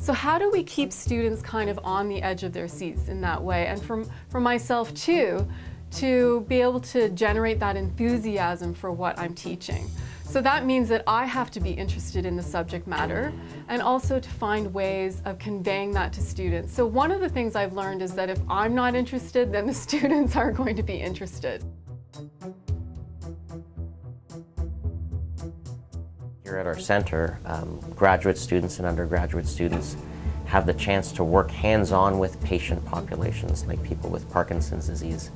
So how do we keep students kind of on the edge of their seats in that way? And for myself too, to be able to generate that enthusiasm for what I'm teaching. So that means that I have to be interested in the subject matter and also to find ways of conveying that to students. So one of the things I've learned is that if I'm not interested, then the students aren't going to be interested. Here at our center, graduate students and undergraduate students have the chance to work hands-on with patient populations like people with Parkinson's disease,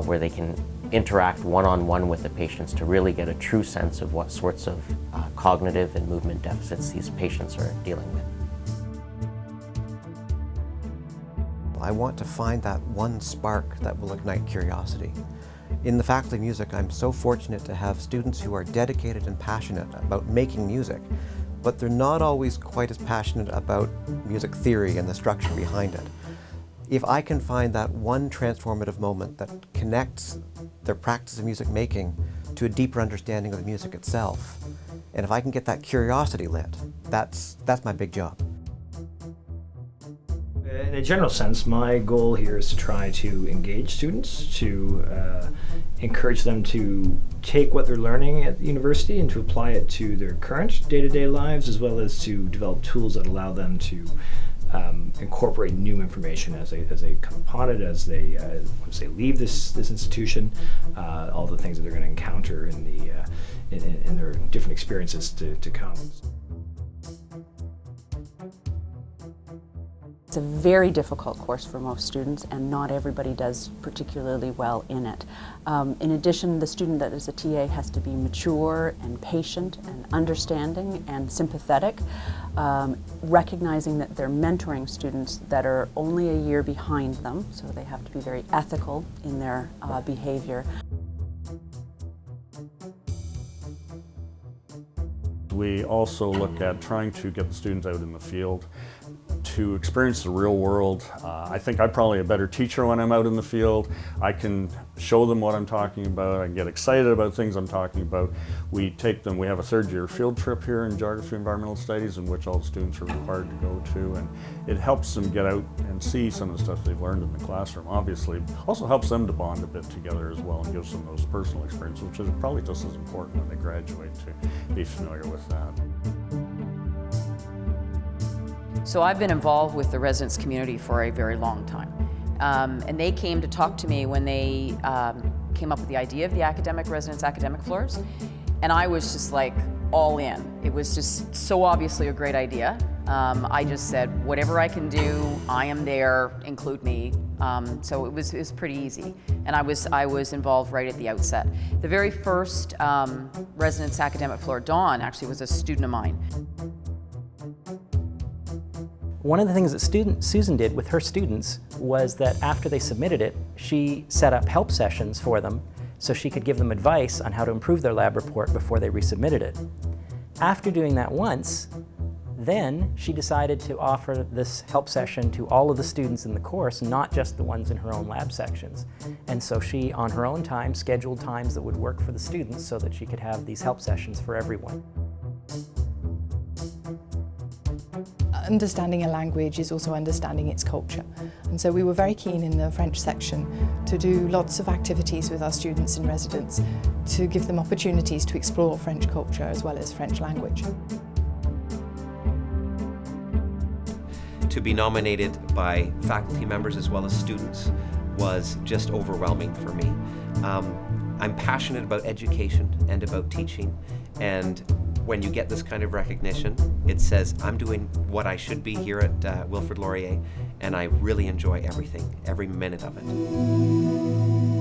where they can interact one-on-one with the patients to really get a true sense of what sorts of cognitive and movement deficits these patients are dealing with. I want to find that one spark that will ignite curiosity. In the Faculty of Music, I'm so fortunate to have students who are dedicated and passionate about making music, but they're not always quite as passionate about music theory and the structure behind it. If I can find that one transformative moment that connects their practice of music making to a deeper understanding of the music itself, and if I can get that curiosity lit, that's my big job. In a general sense, my goal here is to try to engage students, to encourage them to take what they're learning at the university and to apply it to their current day-to-day lives, as well as to develop tools that allow them to incorporate new information as they come upon it, as they once they leave this institution, all the things that they're going to encounter in their different experiences to come. It's a very difficult course for most students, and not everybody does particularly well in it. In addition, the student that is a TA has to be mature and patient and understanding and sympathetic, recognizing that they're mentoring students that are only a year behind them, so they have to be very ethical in their behavior. We also look at trying to get the students out in the field to experience the real world. I think I'm probably a better teacher when I'm out in the field. I can show them what I'm talking about. I can get excited about things I'm talking about. We take them, we have a third-year field trip here in Geography and Environmental Studies in which all the students are required to go to, and it helps them get out and see some of the stuff they've learned in the classroom. Obviously, also helps them to bond a bit together as well and gives them those personal experiences, which is probably just as important when they graduate, to be familiar with that. So I've been involved with the residence community for a very long time. And they came to talk to me when they came up with the idea of the academic residence academic floors. And I was just like all in. It was just so obviously a great idea. I just said, whatever I can do, I am there, include me. So it was pretty easy. And I was involved right at the outset. The very first residence academic floor, Dawn, actually was a student of mine. One of the things that Susan did with her students was that after they submitted it, she set up help sessions for them so she could give them advice on how to improve their lab report before they resubmitted it. After doing that once, then she decided to offer this help session to all of the students in the course, not just the ones in her own lab sections. And so she, on her own time, scheduled times that would work for the students so that she could have these help sessions for everyone. Understanding a language is also understanding its culture. And so we were very keen in the French section to do lots of activities with our students in residence to give them opportunities to explore French culture as well as French language. To be nominated by faculty members as well as students was just overwhelming for me. I'm passionate about education and about teaching, and when you get this kind of recognition, it says I'm doing what I should be here at Wilfrid Laurier, and I really enjoy everything, every minute of it.